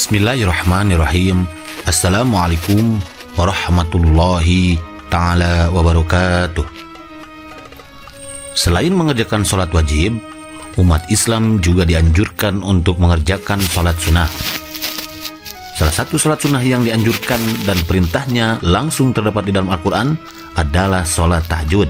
Bismillahirrahmanirrahim. Assalamualaikum warahmatullahi ta'ala wabarakatuh. Selain mengerjakan sholat wajib, umat Islam juga dianjurkan untuk mengerjakan sholat sunnah. Salah satu sholat sunnah yang dianjurkan dan perintahnya langsung terdapat di dalam Al-Quran adalah sholat tahajud.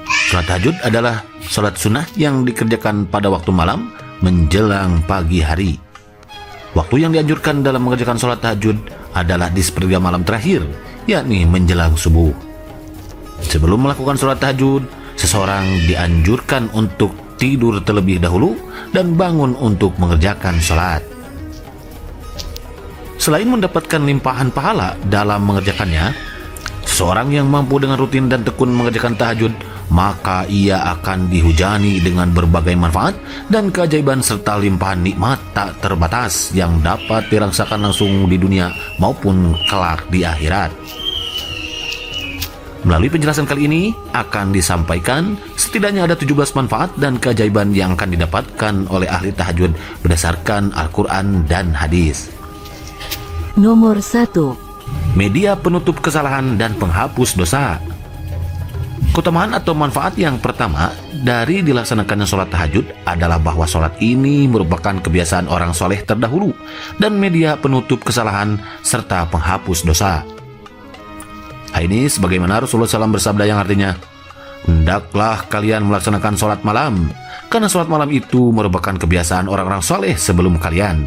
Sholat tahajud adalah sholat sunnah yang dikerjakan pada waktu malam menjelang pagi hari. Waktu yang dianjurkan dalam mengerjakan sholat tahajud adalah di sepertiga malam terakhir, yakni menjelang subuh. Sebelum melakukan sholat tahajud, seseorang dianjurkan untuk tidur terlebih dahulu dan bangun untuk mengerjakan sholat. Selain mendapatkan limpahan pahala dalam mengerjakannya, seseorang yang mampu dengan rutin dan tekun mengerjakan tahajud, maka ia akan dihujani dengan berbagai manfaat dan keajaiban serta limpahan nikmat tak terbatas yang dapat dirasakan langsung di dunia maupun kelak di akhirat. Melalui penjelasan kali ini akan disampaikan setidaknya ada 17 manfaat dan keajaiban yang akan didapatkan oleh ahli tahajud berdasarkan Al-Quran dan hadis. Nomor 1. Media penutup kesalahan dan penghapus dosa. Keutamaan atau manfaat yang pertama dari dilaksanakannya sholat tahajud adalah bahwa sholat ini merupakan kebiasaan orang soleh terdahulu dan media penutup kesalahan serta penghapus dosa. Hal ini sebagaimana Rasulullah SAW bersabda yang artinya, "Hendaklah kalian melaksanakan sholat malam, karena sholat malam itu merupakan kebiasaan orang-orang soleh sebelum kalian.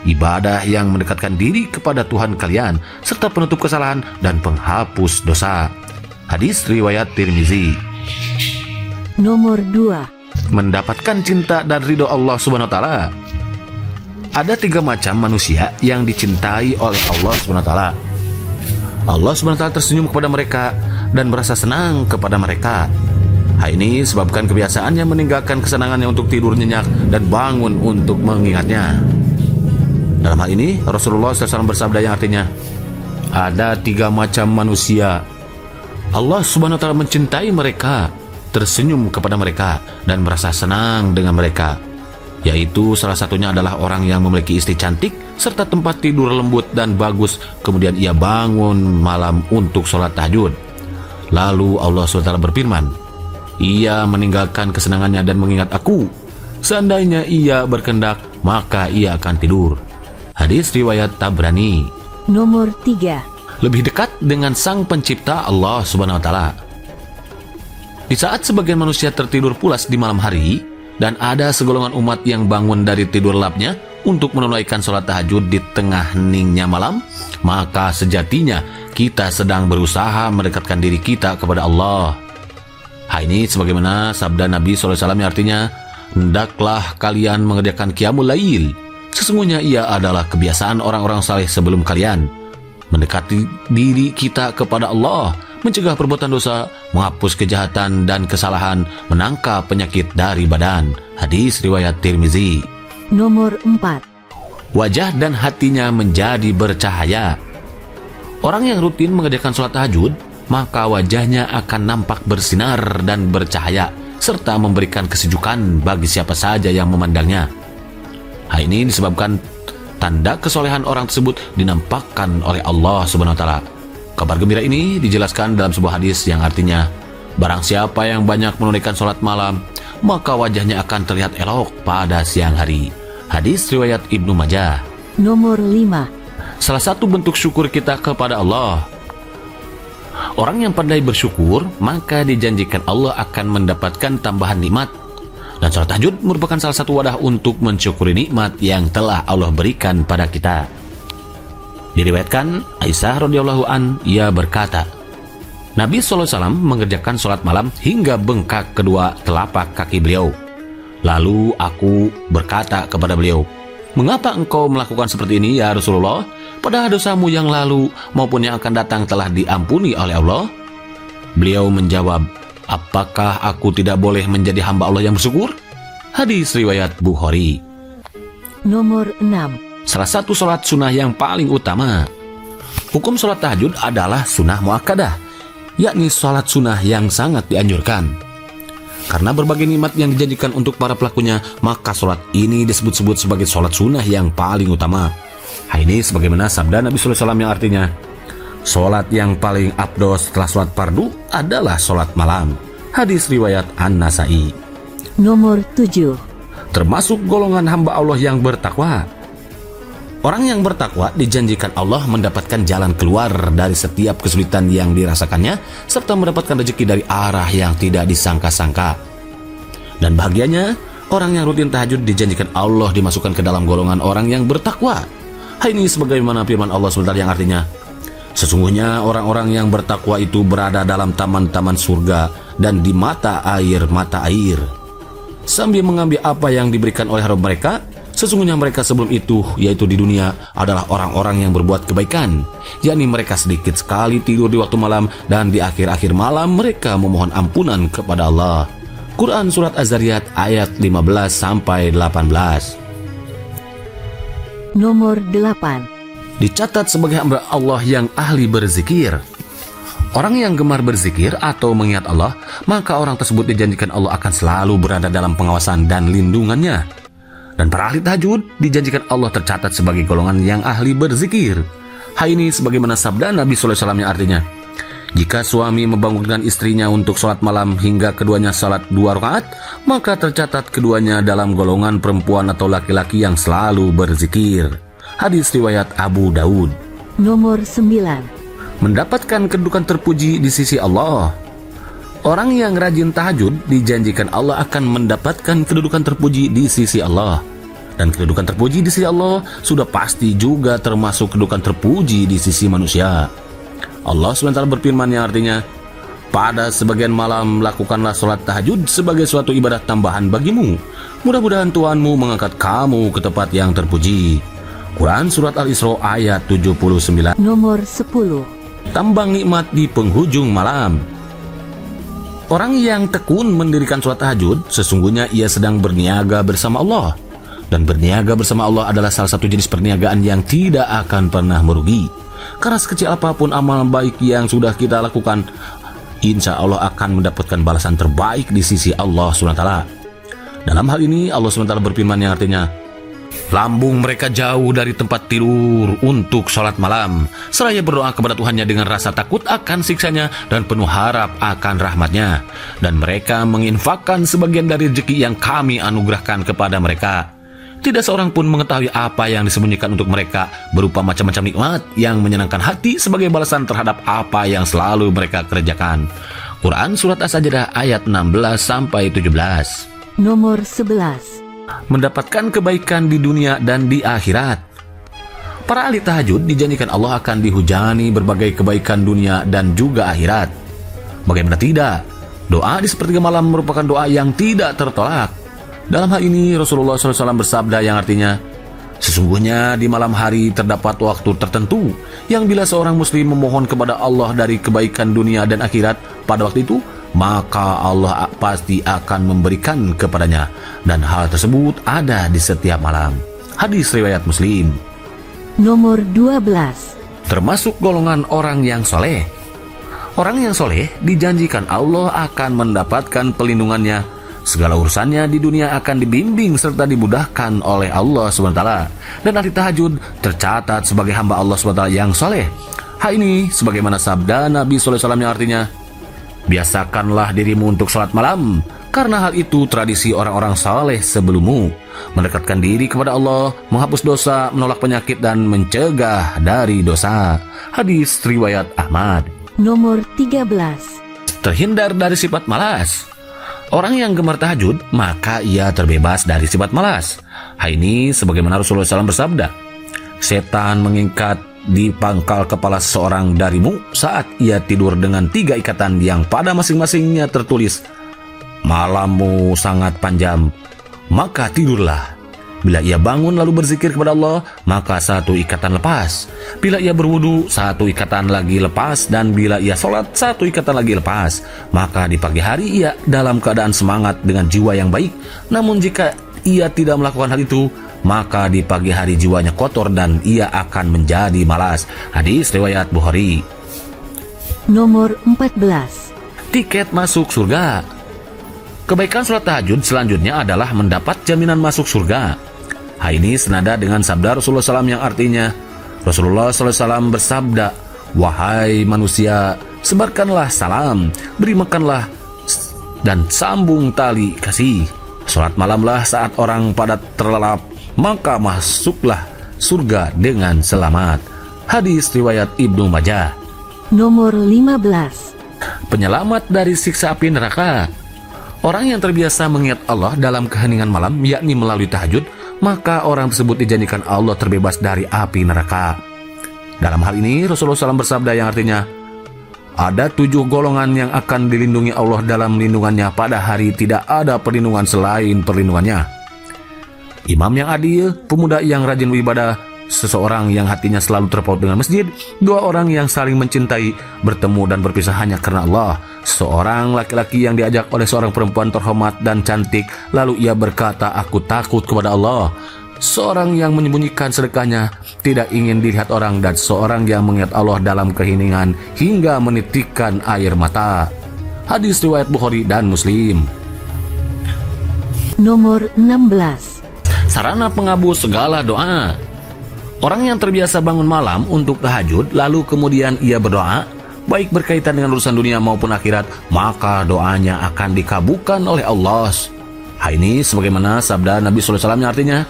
Ibadah yang mendekatkan diri kepada Tuhan kalian serta penutup kesalahan dan penghapus dosa." Hadis riwayat Tirmizi. Nomor 2. Mendapatkan cinta dan ridho Allah Subhanahu wa taala. Ada 3 macam manusia yang dicintai oleh Allah Subhanahu wa taala. Allah Subhanahu wa taala tersenyum kepada mereka dan merasa senang kepada mereka. Hal ini sebabkan kebiasaannya meninggalkan kesenangannya untuk tidur nyenyak dan bangun untuk mengingatnya. Dalam hal ini Rasulullah SAW bersabda yang artinya, ada 3 macam manusia. Allah Subhanahu wa taala mencintai mereka, tersenyum kepada mereka dan merasa senang dengan mereka, yaitu salah satunya adalah orang yang memiliki istri cantik serta tempat tidur lembut dan bagus, kemudian ia bangun malam untuk sholat tahajud. Lalu Allah Subhanahu wa taala berfirman, ia meninggalkan kesenangannya dan mengingat aku. Seandainya ia berkehendak, maka ia akan tidur. Hadis riwayat Tabrani. Nomor 3. Lebih dekat dengan sang pencipta Allah Subhanahu wa taala. Di saat sebagian manusia tertidur pulas di malam hari dan ada segolongan umat yang bangun dari tidur lelapnya untuk menunaikan sholat tahajud di tengah heningnya malam, maka sejatinya kita sedang berusaha mendekatkan diri kita kepada Allah. Hal ini sebagaimana sabda Nabi SAW yang artinya, hendaklah kalian mengerjakan qiyamul lail. Sesungguhnya ia adalah kebiasaan orang-orang saleh sebelum kalian. Mendekati diri kita kepada Allah, mencegah perbuatan dosa, menghapus kejahatan dan kesalahan, menangkal penyakit dari badan. Hadis riwayat Tirmizi. Nomor 4. Wajah dan hatinya menjadi bercahaya. Orang yang rutin mengerjakan sholat tahajud, maka wajahnya akan nampak bersinar dan bercahaya, serta memberikan kesejukan bagi siapa saja yang memandangnya. Hal ini disebabkan tanda kesolehan orang tersebut dinampakkan oleh Allah Subhanahu wa taala. Kabar gembira ini dijelaskan dalam sebuah hadis yang artinya, barang siapa yang banyak menunaikan sholat malam, maka wajahnya akan terlihat elok pada siang hari. Hadis riwayat Ibnu Majah. Nomor 5. Salah satu bentuk syukur kita kepada Allah. Orang yang pandai bersyukur, maka dijanjikan Allah akan mendapatkan tambahan nikmat. Dan sholat tahajud merupakan salah satu wadah untuk mensyukuri nikmat yang telah Allah berikan pada kita. Diriwayatkan Aisyah radhiyallahu an, ia berkata, Nabi SAW mengerjakan sholat malam hingga bengkak kedua telapak kaki beliau. Lalu aku berkata kepada beliau, mengapa engkau melakukan seperti ini ya Rasulullah? Padahal dosamu yang lalu maupun yang akan datang telah diampuni oleh Allah. Beliau menjawab, apakah aku tidak boleh menjadi hamba Allah yang bersyukur? Hadis riwayat Bukhari. Nomor 6. Salah satu sholat sunnah yang paling utama. Hukum sholat tahajud adalah sunnah muakkadah, yakni sholat sunnah yang sangat dianjurkan. Karena berbagai nikmat yang dijanjikan untuk para pelakunya, maka sholat ini disebut-sebut sebagai sholat sunnah yang paling utama. Hal ini sebagaimana sabda Nabi SAW yang artinya, sholat yang paling afdol setelah sholat fardu adalah sholat malam. Hadis riwayat An-Nasai. Nomor 7. Termasuk golongan hamba Allah yang bertakwa. Orang yang bertakwa dijanjikan Allah mendapatkan jalan keluar dari setiap kesulitan yang dirasakannya, serta mendapatkan rezeki dari arah yang tidak disangka-sangka. Dan bahagianya, orang yang rutin tahajud dijanjikan Allah dimasukkan ke dalam golongan orang yang bertakwa. Hal ini sebagaimana firman Allah SWT yang artinya, sesungguhnya orang-orang yang bertakwa itu berada dalam taman-taman surga dan di mata air, sambil mengambil apa yang diberikan oleh Rabb mereka. Sesungguhnya mereka sebelum itu, yaitu di dunia, adalah orang-orang yang berbuat kebaikan, yakni mereka sedikit sekali tidur di waktu malam, dan di akhir-akhir malam mereka memohon ampunan kepada Allah. Quran Surat Az-Zariyat ayat 15-18. Nomor 8. Dicatat sebagai hamba Allah yang ahli berzikir. Orang yang gemar berzikir atau mengingat Allah, maka orang tersebut dijanjikan Allah akan selalu berada dalam pengawasan dan lindungannya. Dan para ahli tahajud dijanjikan Allah tercatat sebagai golongan yang ahli berzikir. Hal ini sebagaimana sabda Nabi SAW yang artinya, jika suami membangunkan istrinya untuk sholat malam hingga keduanya sholat 2 rakaat, maka tercatat keduanya dalam golongan perempuan atau laki-laki yang selalu berzikir. Hadis riwayat Abu Daud. Nomor 9. Mendapatkan kedudukan terpuji di sisi Allah. Orang yang rajin tahajud dijanjikan Allah akan mendapatkan kedudukan terpuji di sisi Allah. Dan kedudukan terpuji di sisi Allah sudah pasti juga termasuk kedudukan terpuji di sisi manusia. Allah SWT berfirman yang artinya, pada sebagian malam lakukanlah sholat tahajud sebagai suatu ibadah tambahan bagimu. Mudah-mudahan Tuhanmu mengangkat kamu ke tempat yang terpuji. Quran Surat Al-Isra ayat 79. Nomor 10. Tambang nikmat di penghujung malam. Orang yang tekun mendirikan sholat tahajud, sesungguhnya ia sedang berniaga bersama Allah. Dan berniaga bersama Allah adalah salah satu jenis perniagaan yang tidak akan pernah merugi. Karena sekecil apapun amal baik yang sudah kita lakukan, insya Allah akan mendapatkan balasan terbaik di sisi Allah SWT. Dalam hal ini Allah SWT berfirman yang artinya, lambung mereka jauh dari tempat tidur untuk sholat malam, seraya berdoa kepada Tuhannya dengan rasa takut akan siksanya dan penuh harap akan rahmatnya. Dan mereka menginfakkan sebagian dari rezeki yang kami anugerahkan kepada mereka. Tidak seorang pun mengetahui apa yang disembunyikan untuk mereka berupa macam-macam nikmat yang menyenangkan hati sebagai balasan terhadap apa yang selalu mereka kerjakan. Quran Surat As-Sajdah ayat 16-17. Nomor 11. Mendapatkan kebaikan di dunia dan di akhirat. Para ahli tahajud dijanjikan Allah akan dihujani berbagai kebaikan dunia dan juga akhirat. Bagaimana tidak? Doa di sepertiga malam merupakan doa yang tidak tertolak. Dalam hal ini Rasulullah SAW bersabda yang artinya, sesungguhnya di malam hari terdapat waktu tertentu yang bila seorang muslim memohon kepada Allah dari kebaikan dunia dan akhirat pada waktu itu, maka Allah pasti akan memberikan kepadanya. Dan hal tersebut ada di setiap malam. Hadis riwayat Muslim. Nomor 12. Termasuk golongan orang yang soleh. Orang yang soleh dijanjikan Allah akan mendapatkan pelindungannya. Segala urusannya di dunia akan dibimbing serta dimudahkan oleh Allah SWT. Dan ahli tahajud tercatat sebagai hamba Allah SWT yang soleh. Hal ini sebagaimana sabda Nabi SAW yang artinya, biasakanlah dirimu untuk sholat malam, karena hal itu tradisi orang-orang saleh sebelummu. Mendekatkan diri kepada Allah, menghapus dosa, menolak penyakit, dan mencegah dari dosa. Hadis riwayat Ahmad. Nomor 13. Terhindar dari sifat malas. Orang yang gemar tahajud, maka ia terbebas dari sifat malas. Hal ini sebagaimana Rasulullah SAW bersabda, setan mengikat di pangkal kepala seseorang darimu saat ia tidur dengan 3 ikatan yang pada masing-masingnya tertulis, malammu sangat panjang, maka tidurlah. Bila ia bangun lalu berzikir kepada Allah, maka 1 ikatan lepas. Bila ia berwudu, 1 ikatan lagi lepas. Dan bila ia sholat, 1 ikatan lagi lepas. Maka di pagi hari ia dalam keadaan semangat dengan jiwa yang baik. Namun jika ia tidak melakukan hal itu, maka di pagi hari jiwanya kotor dan ia akan menjadi malas. Hadis riwayat Bukhari. Nomor 14. Tiket masuk surga. Kebaikan sholat tahajud selanjutnya adalah mendapat jaminan masuk surga. Hal ini senada dengan sabda Rasulullah SAW yang artinya, Rasulullah SAW bersabda, "Wahai manusia, sebarkanlah salam, beri makanlah, dan sambung tali kasih. Sholat malamlah saat orang pada terlelap, maka masuklah surga dengan selamat." Hadis riwayat Ibnu Majah. Nomor 15. Penyelamat dari siksa api neraka. Orang yang terbiasa mengingat Allah dalam keheningan malam, yakni melalui tahajud, maka orang tersebut dijadikan Allah terbebas dari api neraka. Dalam hal ini Rasulullah SAW bersabda yang artinya, ada 7 golongan yang akan dilindungi Allah dalam lindungannya pada hari tidak ada perlindungan selain perlindungannya. Imam yang adil, pemuda yang rajin beribadah, seseorang yang hatinya selalu terpaut dengan masjid, 2 orang yang saling mencintai, bertemu dan berpisah hanya karena Allah, seorang laki-laki yang diajak oleh seorang perempuan terhormat dan cantik, lalu ia berkata, "Aku takut kepada Allah," seorang yang menyembunyikan sedekahnya, tidak ingin dilihat orang, dan seorang yang mengingat Allah dalam keheningan hingga menitikkan air mata. Hadis riwayat Bukhari dan Muslim. Nomor 16. Sarana pengabul segala doa. Orang yang terbiasa bangun malam untuk tahajud, lalu kemudian ia berdoa, baik berkaitan dengan urusan dunia maupun akhirat, maka doanya akan dikabulkan oleh Allah. Hal ini sebagaimana sabda Nabi SAW yang artinya,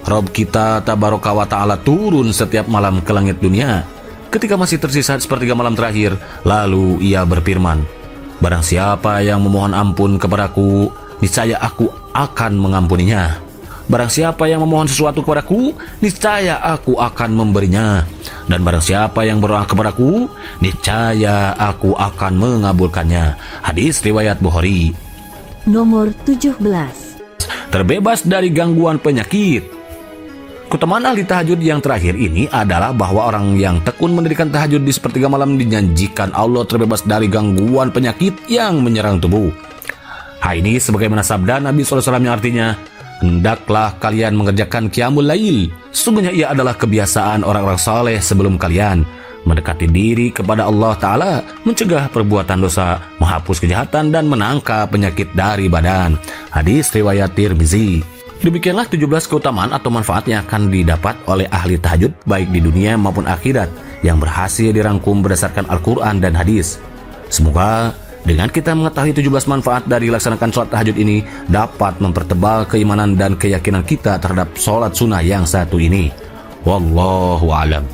Rob kita tabaraka wa ta'ala turun setiap malam ke langit dunia. Ketika masih tersisa sepertiga malam terakhir, lalu ia berfirman, barang siapa yang memohon ampun kepadaku, niscaya aku akan mengampuninya. Barang siapa yang memohon sesuatu kepadaku, niscaya aku akan memberinya. Dan barang siapa yang berdoa kepadaku, niscaya aku akan mengabulkannya. Hadis riwayat Bukhari. Nomor 17. Terbebas dari gangguan penyakit. Keutamaan ahli tahajud yang terakhir ini adalah bahwa orang yang tekun mendirikan tahajud di sepertiga malam dijanjikan Allah terbebas dari gangguan penyakit yang menyerang tubuh. Hal ini sebagaimana sabda Nabi SAW yang artinya, hendaklah kalian mengerjakan qiyamul lail. Sesungguhnya ia adalah kebiasaan orang-orang saleh sebelum kalian. Mendekati diri kepada Allah Ta'ala, mencegah perbuatan dosa, menghapus kejahatan, dan menangkal penyakit dari badan. Hadis riwayat Tirmizi. Demikianlah 17 keutamaan atau manfaat yang akan didapat oleh ahli tahajud baik di dunia maupun akhirat yang berhasil dirangkum berdasarkan Al-Quran dan hadis. Semoga dengan kita mengetahui 17 manfaat dari laksanakan sholat tahajud ini dapat mempertebal keimanan dan keyakinan kita terhadap sholat sunnah yang satu ini. Wallahu a'lam.